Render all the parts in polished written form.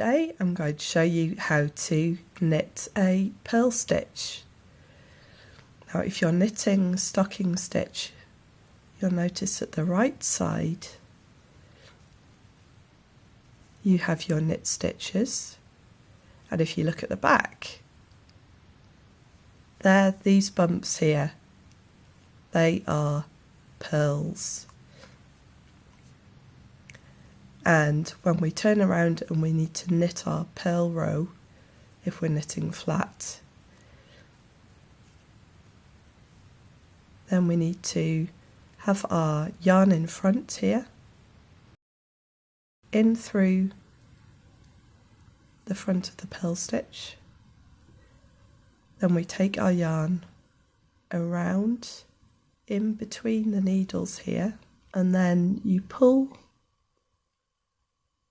Today I'm going to show you how to knit a purl stitch. Now if you're knitting stocking stitch, you'll notice at the right side you have your knit stitches, and if you look at the back, these bumps here, they are purls. And when we turn around and we need to knit our purl row, if we're knitting flat, then we need to have our yarn in front here, in through the front of the purl stitch. Then we take our yarn around in between the needles here, and then you pull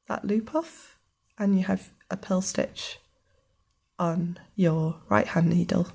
that loop off and you have a purl stitch on your right hand needle.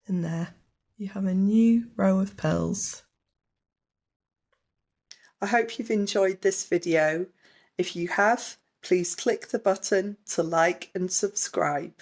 And there you have a new row of purls. I hope you've enjoyed this video. If you have, please click the button to like and subscribe.